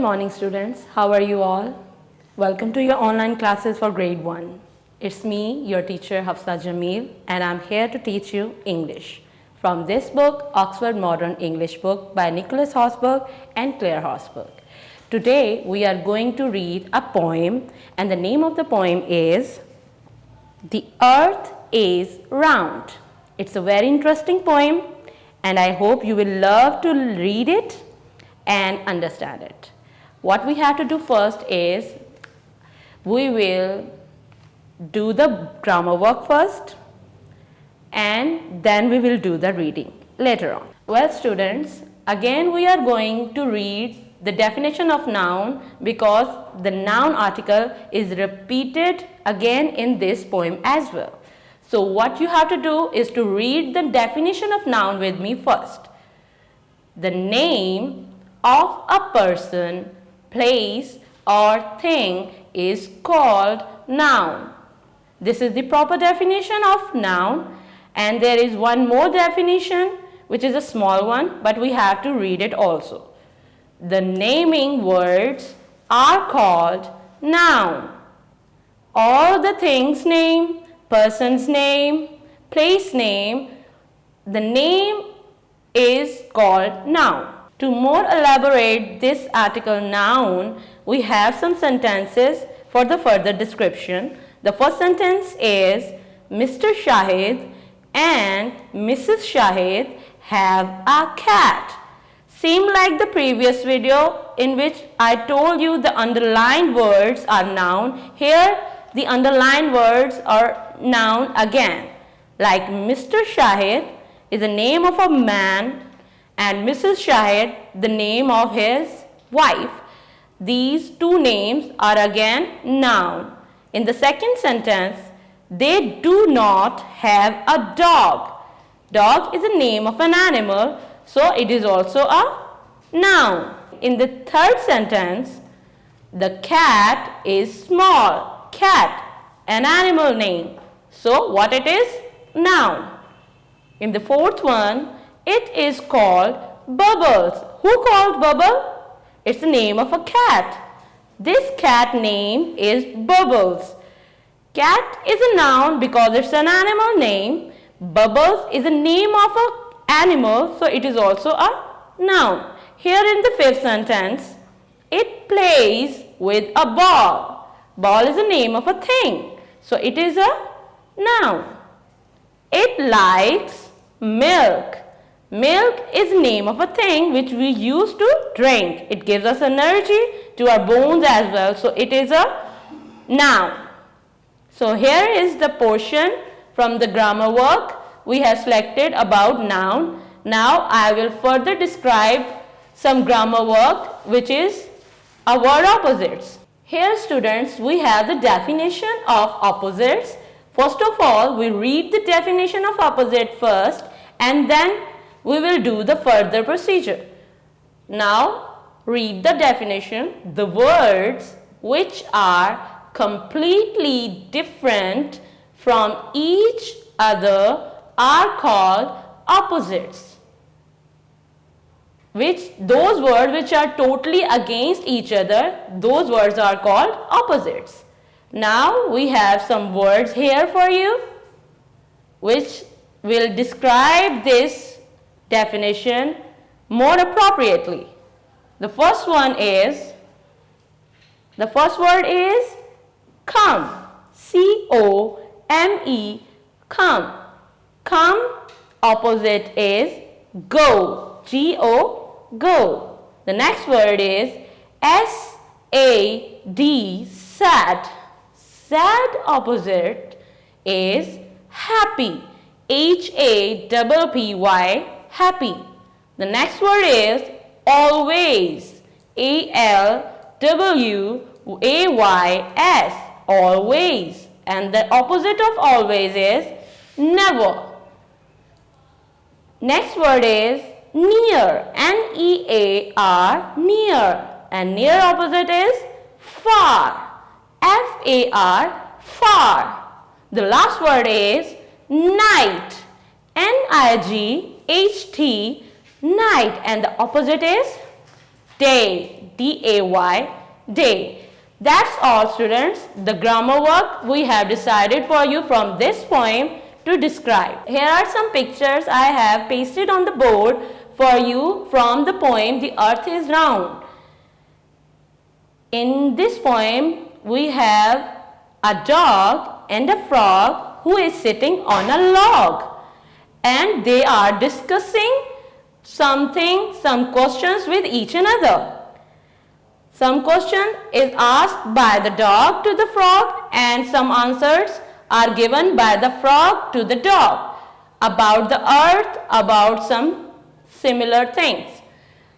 morning students, how are you all? Welcome to your online classes for grade 1. It's me, your teacher Hafsa Jamil, and I'm here to teach you English from this book, Oxford Modern English Book by Nicholas Horsburgh and Claire Horsburgh. Today we are going to read a poem, and the name of the poem is The Earth is Round. It's a very interesting poem, and I hope you will love to read it and understand it. What we have to do first is we will do the grammar work first and then we will do the reading later on. Well students, again we are going to read the definition of noun because the noun article is repeated again in this poem as well. So what you have to do is to read the definition of noun with me first. The name of a person, place or thing is called noun. This is the proper definition of noun, and there is one more definition which is a small one, but we have to read it also. The naming words are called noun. All the things name, person's name, place name, the name is called noun. To more elaborate this article noun, we have some sentences for the further description. The first sentence is Mr. Shahid and Mrs. Shahid have a cat. Same like the previous video in which I told you the underlined words are noun. Here the underlined words are noun again. Like Mr. Shahid is the name of a man and Mrs. Shahid the name of his wife. These two names are again noun. In the second sentence, they do not have a dog. Dog is the name of an animal, so it is also a noun. In the third sentence, the cat is small. Cat, an animal name. So what it is? Noun. In the fourth one, it is called Bubbles. Who called Bubble? It's the name of a cat. This cat name is Bubbles. Cat is a noun because it's an animal name. Bubbles is the name of an animal, so it is also a noun. Here in the fifth sentence, it plays with a ball. Ball is the name of a thing, so it is a noun. It likes milk. Milk is the name of a thing which we use to drink. It gives us energy to our bones as well, so it is a noun. So here is the portion from the grammar work we have selected about noun. Now I will further describe some grammar work which is a word opposites. Here students, we have the definition of opposites. First of all, we read the definition of opposite first and then we will do the further procedure. Now read the definition. The words which are completely different from each other are called opposites. Those words which are totally against each other, those words are called opposites. Now we have some words here for you which will describe this definition more appropriately. The first word is come. C-O-M-E, come. Come opposite is go. G-O, go. The next word is S-A-D, sad. Sad opposite is happy. H-A-P-P-Y, happy. The next word is always. A-L-W-A-Y-S, always. And the opposite of always is never. Next word is near. N-E-A-R, near. And near opposite is far. F-A-R, far. The last word is night. N-I-G-H-T, night. And the opposite is Day, D-A-Y, day. That's all, students. The grammar work we have decided for you from this poem to describe. Here are some pictures I have pasted on the board for you from the poem The Earth is Round. In this poem, we have a dog and a frog who is sitting on a log, and they are discussing some questions with each another. Some question is asked by the dog to the frog, and some answers are given by the frog to the dog about the earth, about some similar things.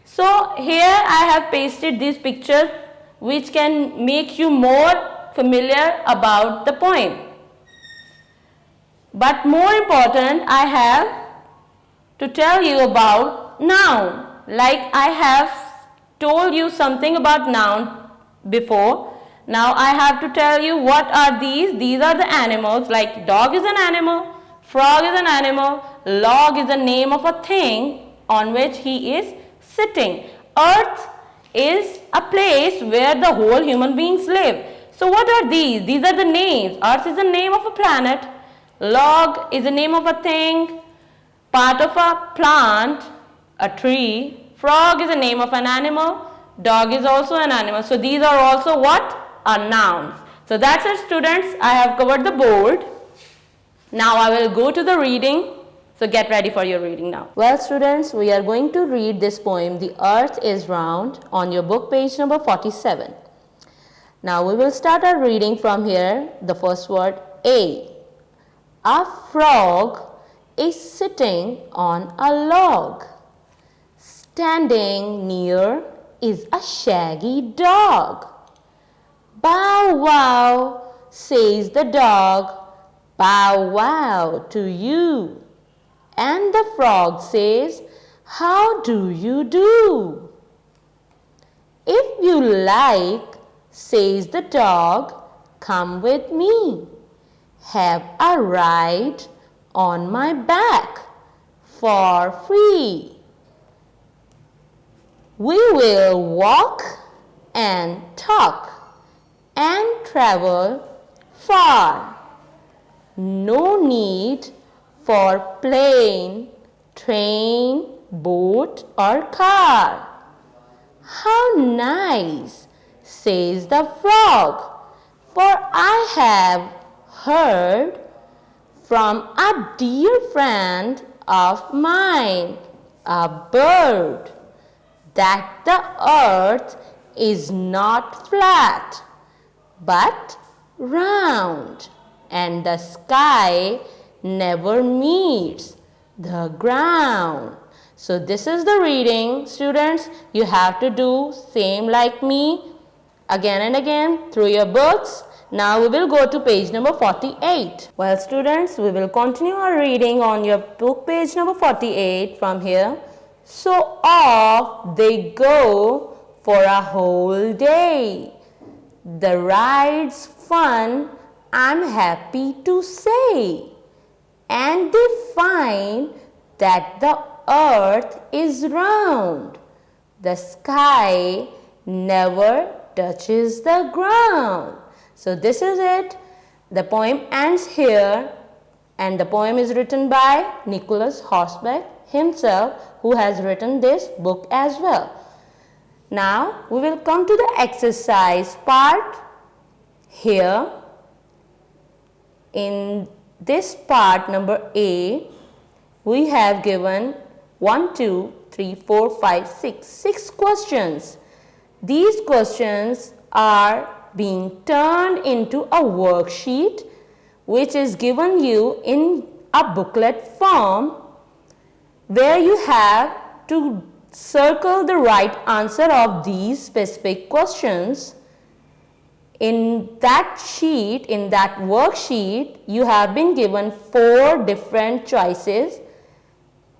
So here I have pasted these pictures which can make you more familiar about the poem. But more important, I have to tell you about noun. Like I have told you something about noun before. Now I have to tell you what are these. These are the animals, like dog is an animal, frog is an animal, log is the name of a thing on which he is sitting. Earth is a place where the whole human beings live. So what are these? These are the names. Earth is the name of a planet, log is the name of a thing, part of a plant, a tree. Frog is the name of an animal. Dog is also an animal. So these are also what? Are nouns. So that's it, students. I have covered the board. Now I will go to the reading. So get ready for your reading now. Well, students, we are going to read this poem, The Earth is Round, on your book page number 47. Now we will start our reading from here. The first word, A. A frog is sitting on a log. Standing near is a shaggy dog. Bow wow, says the dog, bow wow to you. And the frog says, how do you do? If you like, says the dog, come with me. Have a ride on my back for free. We will walk and talk and travel far. No need for plane, train, boat or car. How nice, says the frog, for I have heard from a dear friend of mine, a bird, that the earth is not flat but round, and the sky never meets the ground. So this is the reading, students. You have to do same like me again and again through your books. Now we will go to page number 48. Well, students, we will continue our reading on your book page number 48 from here. So off they go for a whole day. The ride's fun, I'm happy to say. And they find that the earth is round. The sky never touches the ground. So this is it. The poem ends here, and the poem is written by Nicholas Horsback himself, who has written this book as well. Now we will come to the exercise part. Here in this part number A, we have given 1, 2, 3, 4, 5, 6 questions. These questions are being turned into a worksheet which is given you in a booklet form, where you have to circle the right answer of these specific questions. In that sheet, in that worksheet, you have been given 4 different choices.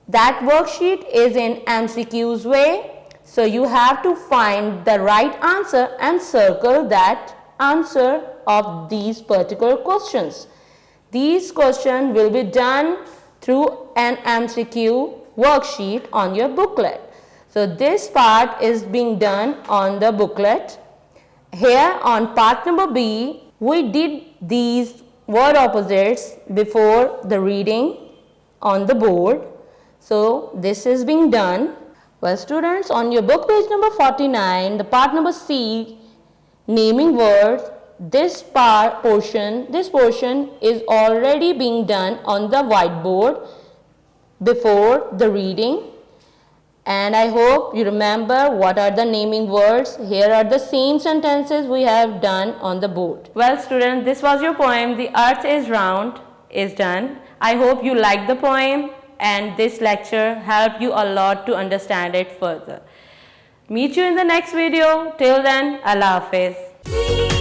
That worksheet is in MCQ's way, so you have to find the right answer and circle that answer of these particular questions. These questions will be done through an MCQ worksheet on your booklet. So this part is being done on the booklet. Here on part number B, we did these word opposites before the reading on the board. So this is being done. Well students, on your book page number 49, the part number C, naming words, this portion is already being done on the whiteboard before the reading. And I hope you remember what are the naming words. Here are the same sentences we have done on the board. Well students, this was your poem, The Earth is Round, is done. I hope you liked the poem and this lecture helped you a lot to understand it further. Meet you in the next video. Till then, Allah Hafiz.